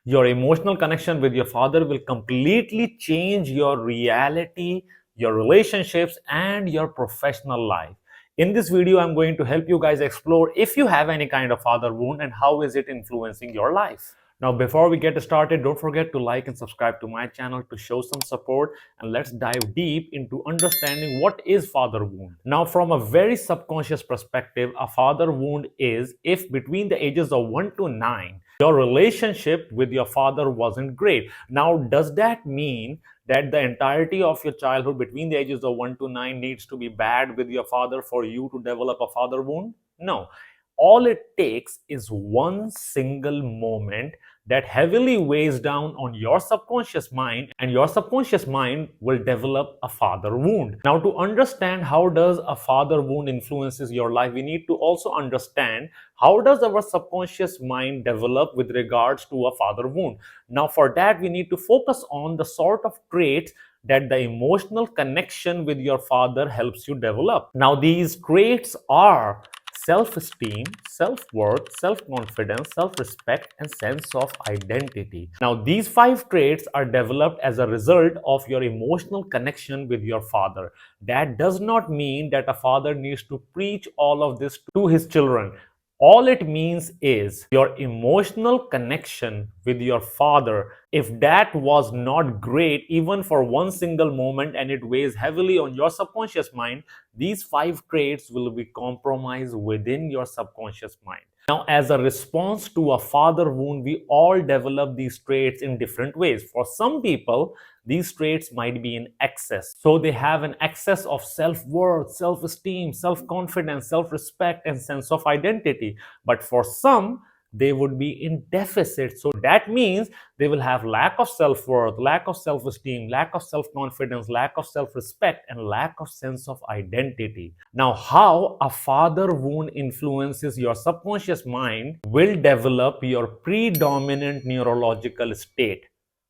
Your emotional connection with your father will completely change your reality, your relationships, and your professional life. In this video, I'm going to help you guys explore if you have any kind of father wound and how is it influencing your life. Now, before we get started, don't forget to like and subscribe to my channel to show some support, and let's dive deep into understanding what is father wound. Now, from a very subconscious perspective, a father wound is if between the ages of 1 to 9, your relationship with your father wasn't great. Now, does that mean that the entirety of your childhood between the ages of 1 to 9 needs to be bad with your father for you to develop a father wound? No. All it takes is one single moment that heavily weighs down on your subconscious mind, and your subconscious mind will develop a father wound. Now, to understand how does a father wound influences your life, we need to also understand how does our subconscious mind develop with regards to a father wound. Now, for that, we need to focus on the sort of traits that the emotional connection with your father helps you develop. Now, these traits are self esteem, self worth, self confidence, self respect, and sense of identity. Now, these five traits are developed as a result of your emotional connection with your father. That does not mean that a father needs to preach all of this to his children. All it means is your emotional connection with your father. If that was not great, even for one single moment, and it weighs heavily on your subconscious mind, these five traits will be compromised within your subconscious mind. Now, as a response to a father wound, we all develop these traits in different ways. For some people, these traits might be in excess. So they have an excess of self-worth, self-esteem, self-confidence, self-respect, and sense of identity. But for some, they would be in deficit. So that means they will have lack of self-worth, lack of self-esteem, lack of self-confidence, lack of self-respect, and lack of sense of identity. Now, how a father wound influences your subconscious mind will develop your predominant neurological state.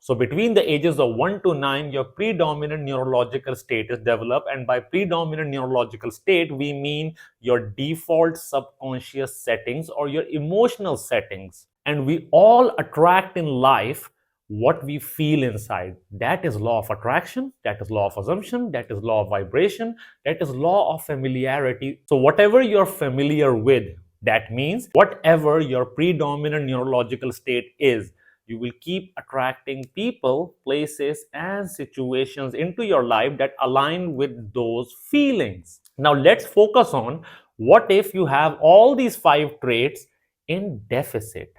So between the ages of 1 to 9, your predominant neurological state is developed. And by predominant neurological state, we mean your default subconscious settings or your emotional settings. And we all attract in life what we feel inside. That is law of attraction, that is law of assumption, that is law of vibration, that is law of familiarity. So whatever you're familiar with, that means whatever your predominant neurological state is, you will keep attracting people, places, and situations into your life that align with those feelings. Now, let's focus on what if you have all these five traits in deficit.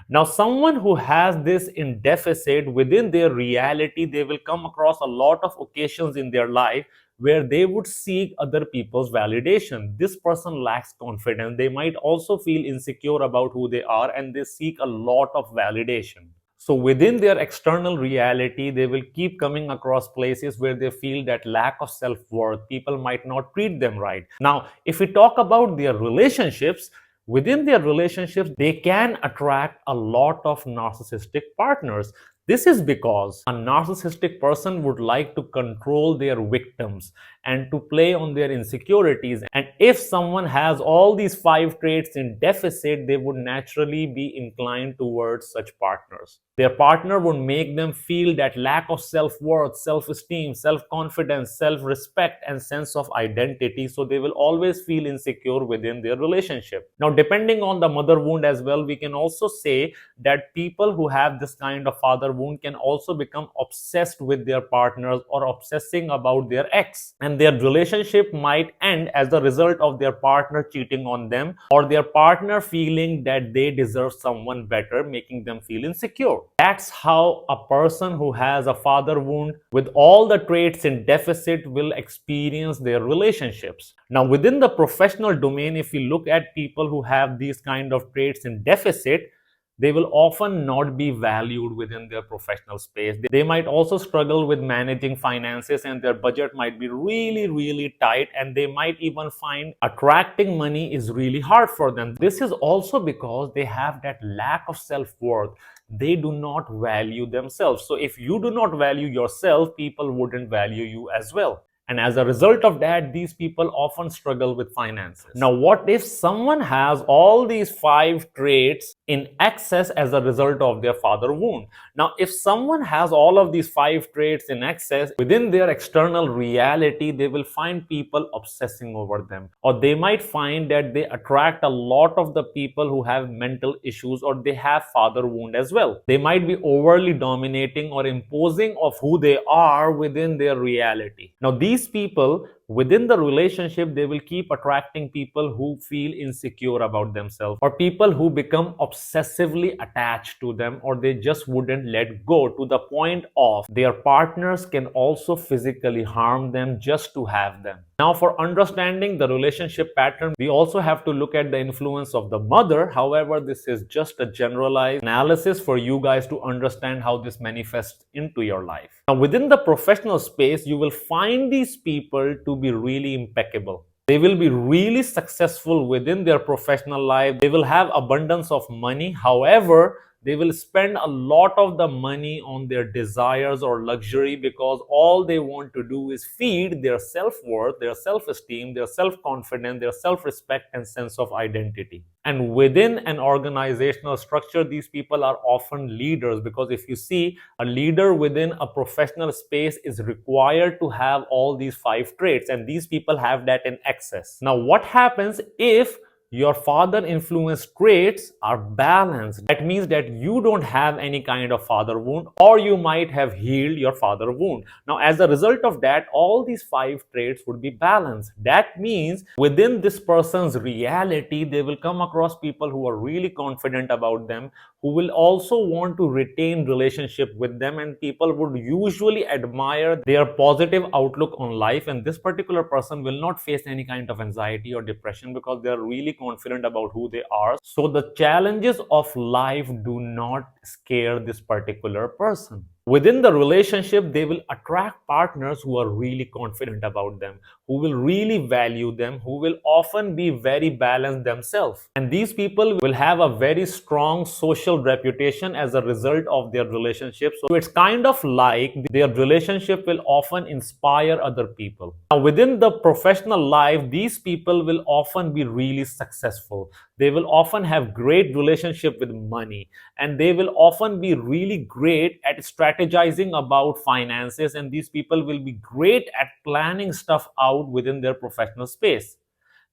Now, someone who has this in deficit within their reality, they will come across a lot of occasions in their life where they would seek other people's validation. This person lacks confidence. They might also feel insecure about who they are, and they seek a lot of validation. So within their external reality, they will keep coming across places where they feel that lack of self-worth. People might not treat them right. Now, if we talk about their relationships, within their relationships, they can attract a lot of narcissistic partners. This is because a narcissistic person would like to control their victims and to play on their insecurities. And if someone has all these five traits in deficit, they would naturally be inclined towards such partners. Their partner would make them feel that lack of self-worth, self-esteem, self-confidence, self-respect, and sense of identity. So they will always feel insecure within their relationship. Now, depending on the mother wound as well, we can also say that people who have this kind of father wound can also become obsessed with their partners or obsessing about their ex. And their relationship might end as a result of their partner cheating on them or their partner feeling that they deserve someone better, making them feel insecure. That's how a person who has a father wound with all the traits in deficit will experience their relationships. Now, within the professional domain, if we look at people who have these kind of traits in deficit, they will often not be valued within their professional space. They might also struggle with managing finances, and their budget might be really tight, and they might even find attracting money is really hard for them. This is also because they have that lack of self-worth. They do not value themselves. So if you do not value yourself, people wouldn't value you as well. And as a result of that, these people often struggle with finances. Now, what if someone has all these five traits in excess as a result of their father wound. Now, if someone has all of these 5 traits in excess within their external reality, they will find people obsessing over them, or they might find that they attract a lot of the people who have mental issues or they have father wound as well. They might be overly dominating or imposing of who they are within their reality. Now, these people within the relationship, they will keep attracting people who feel insecure about themselves, or people who become obsessively attached to them, or they just wouldn't let go, to the point of their partners can also physically harm them just to have them. Now, for understanding the relationship pattern, we also have to look at the influence of the mother. However, this is just a generalized analysis for you guys to understand how this manifests into your life. Now, within the professional space, you will find these people to be really impeccable. They will be really successful within their professional life. They will have abundance of money. However, they will spend a lot of the money on their desires or luxury, because all they want to do is feed their self-worth, their self-esteem, their self-confidence, their self-respect and sense of identity. And within an organizational structure, these people are often leaders, because if you see, a leader within a professional space is required to have all these 5 traits, and these people have that in excess. Now, what happens if your father influence traits are balanced? That means that you don't have any kind of father wound, or you might have healed your father wound. Now, as a result of that, all these 5 traits would be balanced. That means within this person's reality, they will come across people who are really confident about them, who will also want to retain relationship with them, and people would usually admire their positive outlook on life. And this particular person will not face any kind of anxiety or depression, because they are really confident about who they are. So the challenges of life do not scare this particular person. Within the relationship, they will attract partners who are really confident about them, who will really value them, who will often be very balanced themselves. And these people will have a very strong social reputation as a result of their relationship. So it's kind of like their relationship will often inspire other people. Now, within the professional life, these people will often be really successful. They will often have great relationship with money, and they will often be really great at strategizing about finances, and these people will be great at planning stuff out within their professional space.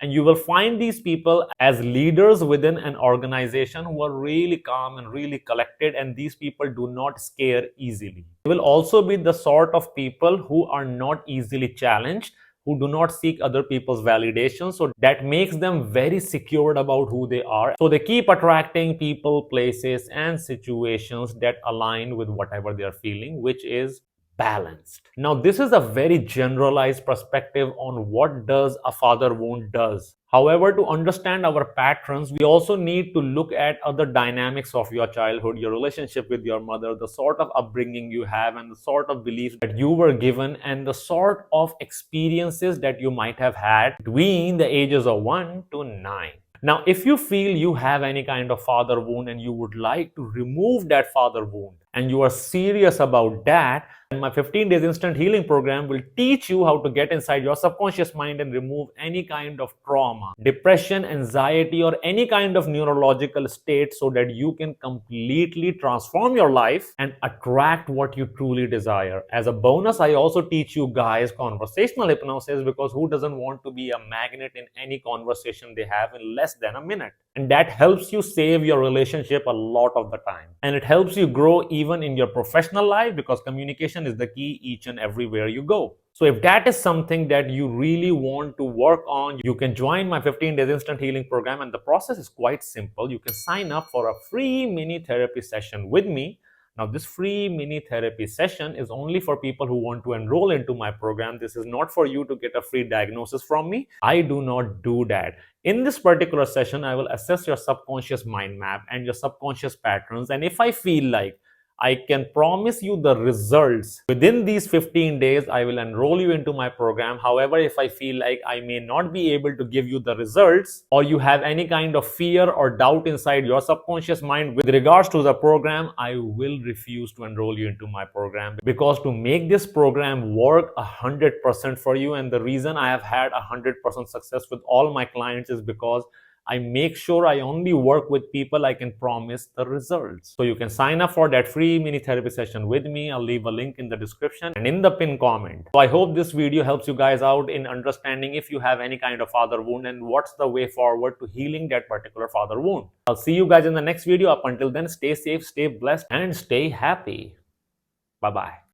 And you will find these people as leaders within an organization who are really calm and really collected, and these people do not scare easily. They will also be the sort of people who are not easily challenged, who do not seek other people's validation. So that makes them very secured about who they are. So they keep attracting people, places, and situations that align with whatever they are feeling, which is balanced. Now, this is a very generalized perspective on what does a father wound does. However, to understand our patterns, we also need to look at other dynamics of your childhood, your relationship with your mother, the sort of upbringing you have, and the sort of beliefs that you were given, and the sort of experiences that you might have had between the ages of 1 to 9. Now, if you feel you have any kind of father wound and you would like to remove that father wound, and you are serious about that, my 15 days instant healing program will teach you how to get inside your subconscious mind and remove any kind of trauma, depression, anxiety, or any kind of neurological state, so that you can completely transform your life and attract what you truly desire. As a bonus, I also teach you guys conversational hypnosis, because who doesn't want to be a magnet in any conversation they have in less than a minute? And that helps you save your relationship a lot of the time. And it helps you grow even in your professional life, because communication is the key each and everywhere you go. So if that is something that you really want to work on, you can join my 15 days instant healing program. And the process is quite simple. You can sign up for a free mini therapy session with me. Now, this free mini therapy session is only for people who want to enroll into my program. This is not for you to get a free diagnosis from me. I do not do that. In this particular session, I will assess your subconscious mind map and your subconscious patterns. And if I feel like I can promise you the results within these 15 days, I will enroll you into my program. However, if I feel like I may not be able to give you the results, or you have any kind of fear or doubt inside your subconscious mind with regards to the program, I will refuse to enroll you into my program, because to make this program work 100% for you, and the reason I have had 100% success with all my clients is because I make sure I only work with people I can promise the results. So you can sign up for that free mini therapy session with me. I'll leave a link in the description and in the pin comment. So I hope this video helps you guys out in understanding if you have any kind of father wound and what's the way forward to healing that particular father wound. I'll see you guys in the next video. Up until then, stay safe, stay blessed, and stay happy. Bye bye.